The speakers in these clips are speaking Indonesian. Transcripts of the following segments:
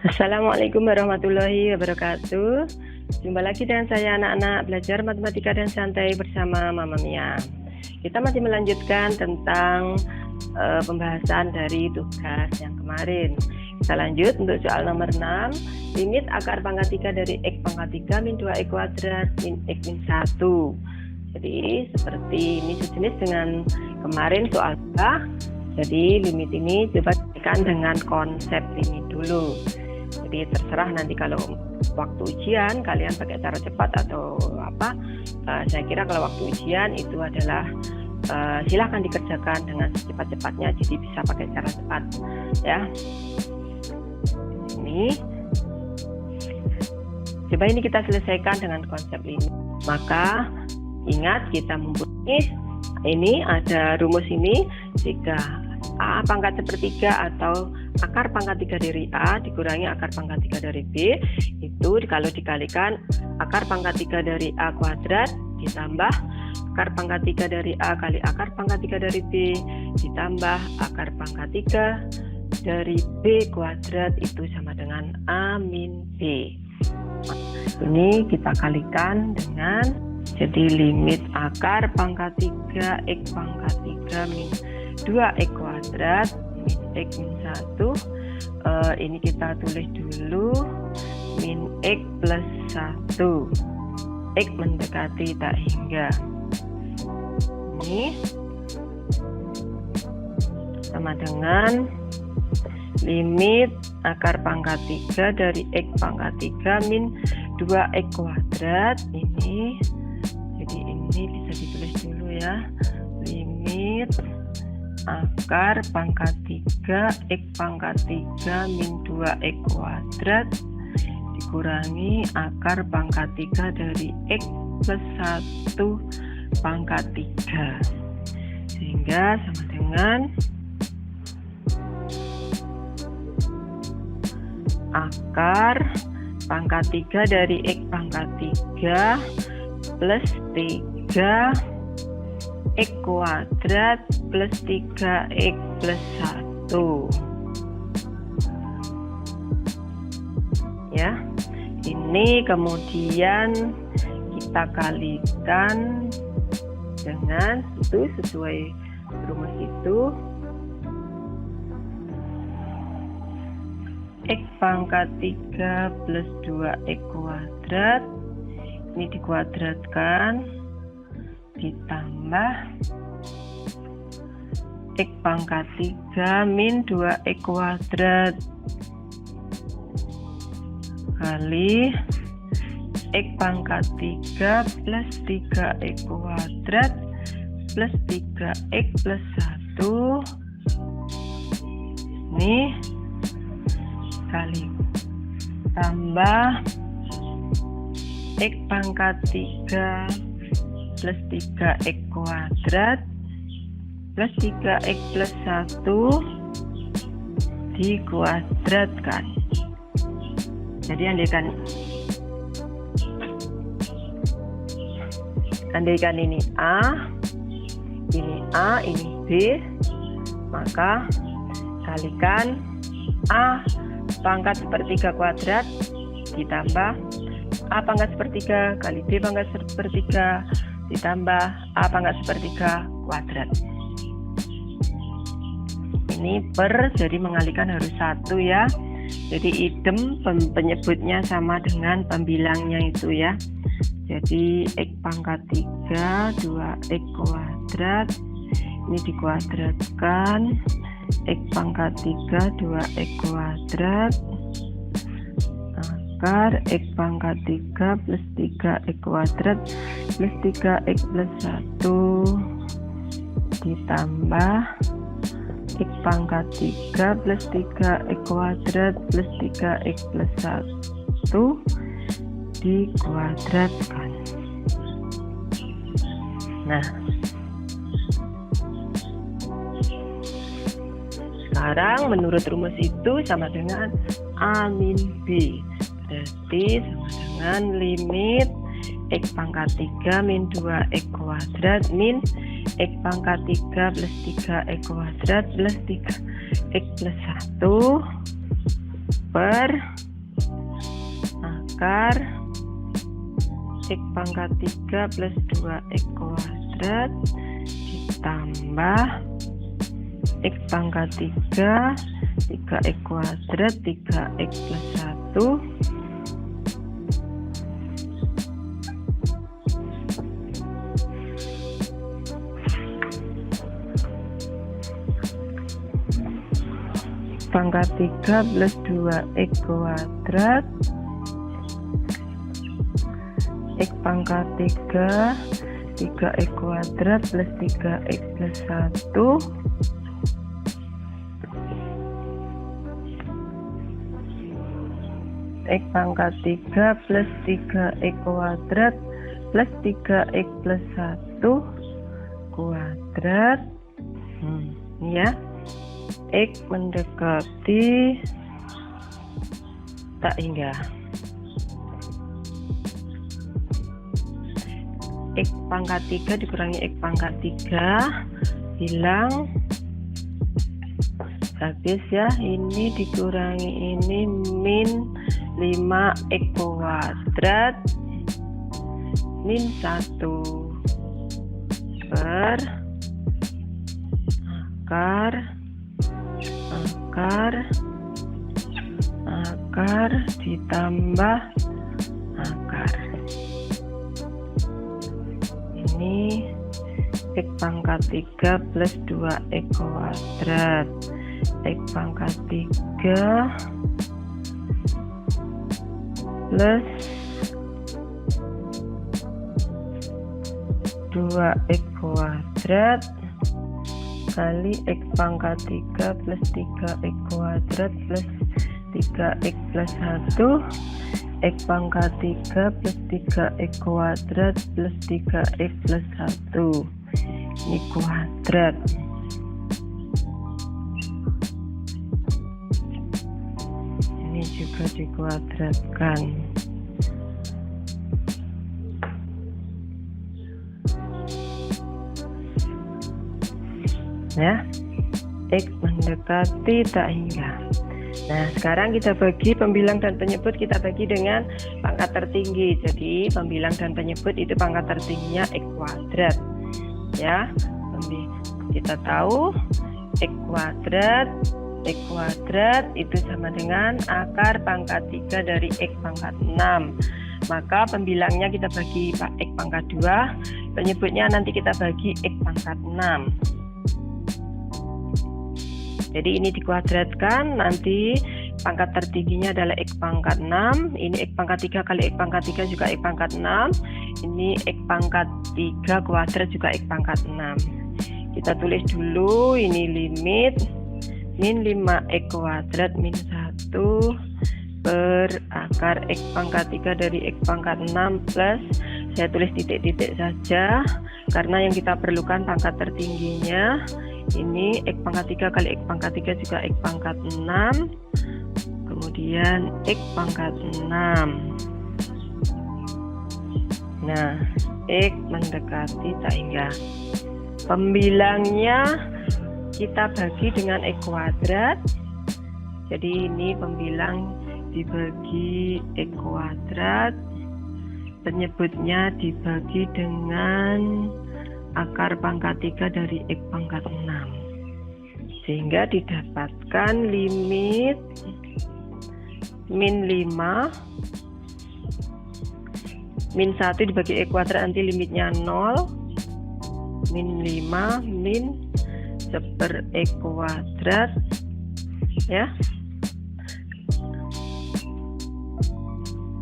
Assalamualaikum warahmatullahi wabarakatuh. Jumpa lagi dengan saya anak-anak belajar matematika dan santai bersama Mama Mia. Kita masih melanjutkan tentang pembahasan dari tugas yang kemarin. Kita lanjut untuk soal nomor 6. Limit akar pangkat 3 dari X pangkat 3 min 2X kuadrat min X min 1. Jadi seperti ini sejenis dengan kemarin soal kita. Jadi limit ini coba tekan dengan konsep limit dulu. Jadi terserah nanti kalau waktu ujian kalian pakai cara cepat atau apa. Saya kira kalau waktu ujian itu adalah silahkan dikerjakan dengan secepat-cepatnya, jadi bisa pakai cara cepat ya. Ini coba ini kita selesaikan dengan konsep limit. Maka ingat kita mempunyai ini ada rumus ini, jika A pangkat sepertiga atau akar pangkat 3 dari A dikurangi akar pangkat 3 dari B, itu kalau dikalikan akar pangkat 3 dari A kuadrat ditambah akar pangkat 3 dari A kali akar pangkat 3 dari B ditambah akar pangkat 3 dari B kuadrat itu sama dengan A min B. Ini kita kalikan dengan, jadi limit akar pangkat 3 X pangkat 3 min 2X kuadrat min X min 1. Ini kita tulis dulu min X plus 1. X mendekati tak hingga. Ini sama dengan limit akar pangkat 3 dari X pangkat 3 min 2X kuadrat. Ini, jadi ini bisa ditulis dulu ya. Limit akar pangkat 3 X pangkat 3 min 2X kuadrat dikurangi akar pangkat 3 dari X plus 1 pangkat 3, sehingga sama dengan akar pangkat 3 dari X pangkat 3 plus 3 X kuadrat plus 3X plus 1 ya. Ini kemudian kita kalikan dengan itu sesuai rumus itu, X pangkat 3 plus 2X kuadrat ini dikuadratkan ditambah X pangkat 3 min 2X kuadrat kali X pangkat 3 plus 3X kuadrat plus 3X plus 1 ini kali tambah X pangkat 3 plus 3X kuadrat plus 3X plus 1 dikuadratkan. Jadi andaikan ini A, ini B, maka kalikan A pangkat sepertiga kuadrat ditambah A pangkat sepertiga kali B pangkat sepertiga ditambah A pangkat sepertiga kuadrat. Ini jadi mengalikan harus satu ya. Jadi idem penyebutnya sama dengan pembilangnya itu ya. Jadi X pangkat 3 2X kuadrat ini dikuadratkan X pangkat 3 2X kuadrat akar X pangkat 3 plus 3X kuadrat plus 3X plus 1 ditambah X pangkat 3 plus 3X kuadrat plus 3X plus 1 dikuadratkan. Nah, sekarang menurut rumus itu sama dengan A min B, berarti sama dengan limit X pangkat 3 min 2X kuadrat min X pangkat 3 plus 3X kuadrat plus 3X plus 1 per akar X pangkat 3 plus 2X kuadrat ditambah X pangkat 3, 3X kuadrat, 3X plus 1 pangkat 3 plus 2X kuadrat X pangkat 3 3X kuadrat plus 3X plus 1 X pangkat 3 plus 3X kuadrat plus 3X plus 1 kuadrat. Ini ya, X mendekati tak hingga X pangkat 3 dikurangi X pangkat 3 hilang, habis ya, ini dikurangi ini min 5X kuadrat min 1 per akar ditambah akar. Ini X pangkat 3 plus 2X kuadrat X pangkat 3 plus 2X kuadrat kali X pangkat 3 plus 3X kuadrat plus 3X plus 1 X pangkat 3 plus 3X kuadrat plus 3X plus 1 ini kuadrat. Ini juga dikuadratkan. Ya, X mendekati tak hingga. Nah, sekarang kita bagi pembilang dan penyebut, kita bagi dengan pangkat tertinggi. Jadi pembilang dan penyebut itu pangkat tertingginya X kuadrat. Ya, kita tahu X kuadrat itu sama dengan akar pangkat 3 dari X pangkat 6. Maka pembilangnya kita bagi X pangkat 2, penyebutnya nanti kita bagi X pangkat 6. Jadi ini dikuadratkan, nanti pangkat tertingginya adalah X pangkat 6, ini X pangkat 3 kali X pangkat 3 juga X pangkat 6, ini X pangkat 3 kuadrat juga X pangkat 6. Kita tulis dulu, ini limit min 5X kuadrat min 1 per akar X pangkat 3 dari X pangkat 6 plus, saya tulis titik-titik saja, karena yang kita perlukan pangkat tertingginya. Ini X pangkat 3 kali X pangkat 3 juga X pangkat 6, kemudian X pangkat 6. Nah, X mendekati tak hingga. Pembilangnya kita bagi dengan X kuadrat. Jadi ini pembilang dibagi X kuadrat, penyebutnya dibagi dengan akar pangkat 3 dari X pangkat 6, sehingga didapatkan limit min 5 min 1 dibagi X kuadrat, nanti limitnya 0, min 5 min 1 per X kuadrat ya,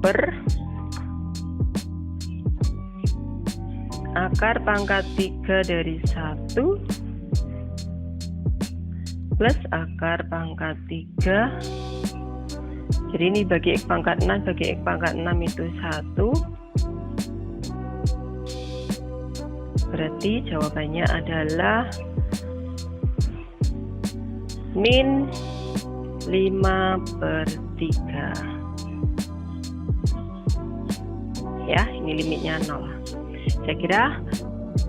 per akar pangkat 3 dari 1 plus akar pangkat 3. Jadi ini bagi X pangkat 6, bagi X pangkat 6 itu 1. Berarti jawabannya adalah min 5/3. Ya, ini limitnya 0. Saya kira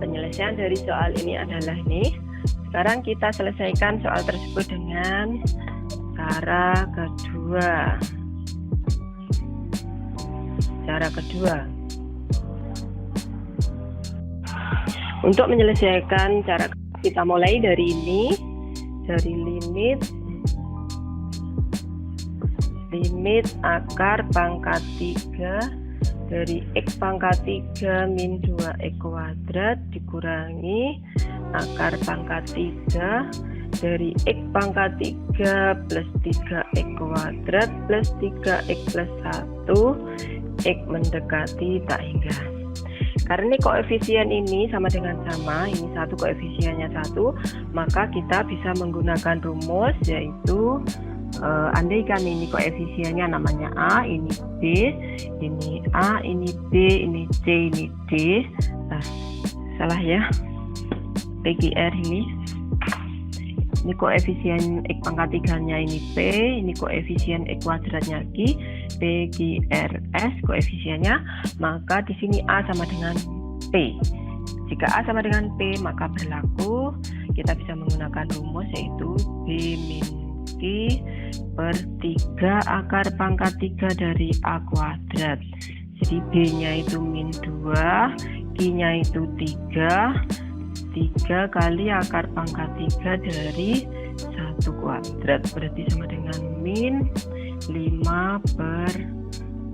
penyelesaian dari soal ini adalah ini. Sekarang kita selesaikan soal tersebut dengan Cara kedua. Untuk menyelesaikan cara, kita mulai dari ini, dari limit akar pangkat 3 dari X pangkat 3 min 2X kuadrat dikurangi akar pangkat 3 dari X pangkat 3 plus 3X kuadrat plus 3X plus 1 X mendekati tak hingga. Karena koefisien ini sama dengan sama, ini satu koefisiennya 1, maka kita bisa menggunakan rumus, yaitu andaikan ini koefisiennya namanya A, ini B, ini A, ini B, ini C, ini D. Salah ya, PGR ini koefisien X pangkat 3-nya ini P, ini koefisien X kuadratnya Q, PGRS koefisiennya, maka di sini A sama dengan P. Jika A sama dengan P, maka berlaku kita bisa menggunakan rumus, yaitu B min Q per 3 akar pangkat 3 dari A kuadrat. Jadi B-nya itu min 2, Q-nya itu 3 kali akar pangkat 3 dari 1 kuadrat, berarti sama dengan min 5 per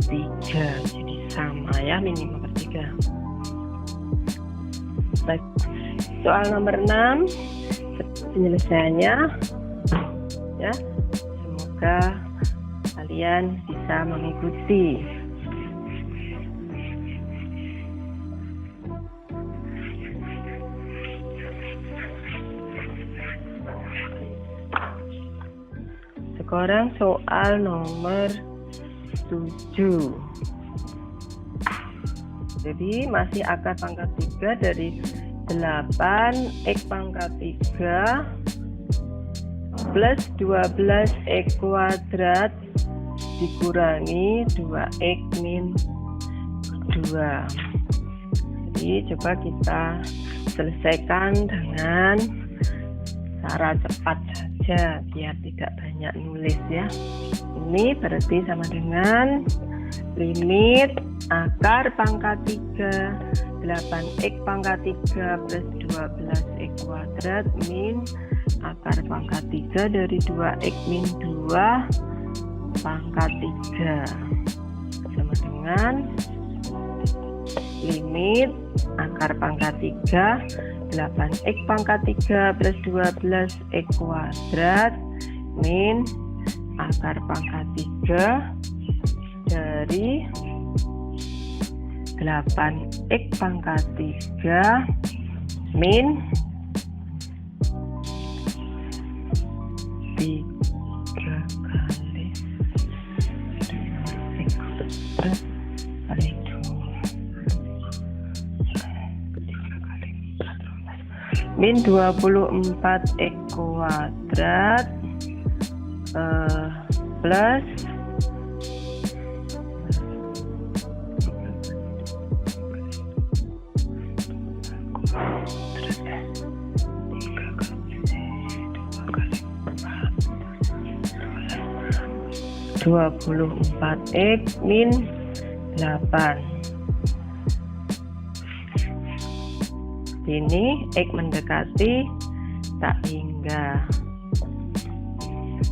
3. Jadi sama ya, min 5 per 3. Baik, soal nomor 6 penyelesaiannya ya, semoga kalian bisa mengikuti. Sekarang soal nomor 7. Jadi masih akar pangkat 3 dari 8 X pangkat 3 plus 12 X kuadrat dikurangi 2X min 2. Jadi coba kita selesaikan dengan cara cepat saja biar tidak banyak nulis ya. Ini berarti sama dengan limit akar pangkat 3 8X pangkat 3 plus 12X kuadrat min akar pangkat 3 dari 2X min 2 pangkat 3 sama dengan limit akar pangkat 3 8X pangkat 3 plus 12X kuadrat min akar pangkat 3 dari 8X pangkat 3 min 3 kali 2X kuadrat kali 2 min 24X kuadrat plus 24X min 8. Ini X mendekati tak hingga.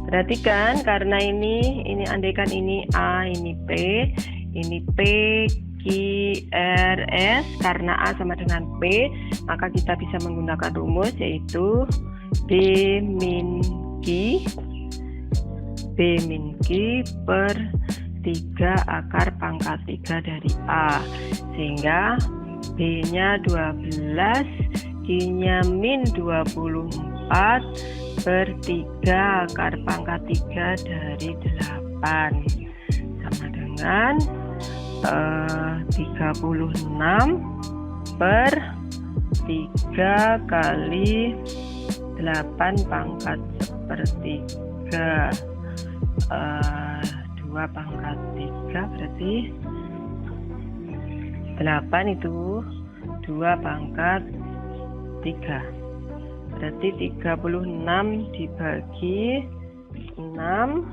Perhatikan, karena ini andaikan ini A, ini P, Q, R, S. Karena A sama dengan P, maka kita bisa menggunakan rumus, yaitu B min Q per 3 akar pangkat 3 dari A, sehingga B-nya 12, Q-nya min 24 per 3 akar pangkat 3 dari 8 sama dengan 36 per 3 kali 8 pangkat sepertiga 2 pangkat 3 berarti 8 itu 2 pangkat 3 berarti 36 dibagi 6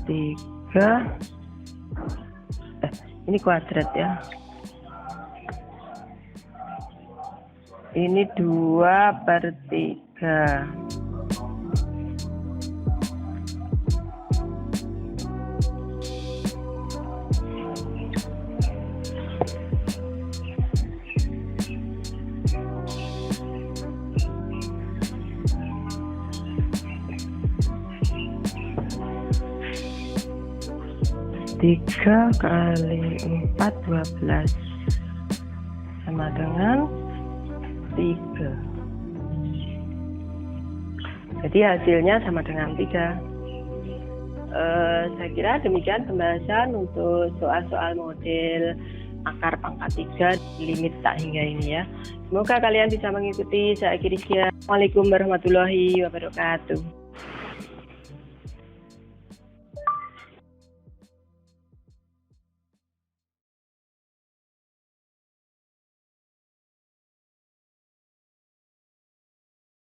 3 ini kuadrat ya. Ini 2/3. Tiga kali 4 12 sama dengan 3. Jadi hasilnya sama dengan 3. Saya kira demikian pembahasan untuk soal-soal model akar pangkat 3 limit tak hingga ini ya. Semoga kalian bisa mengikuti. Saya akhiri sekian. Assalamualaikum warahmatullahi wabarakatuh.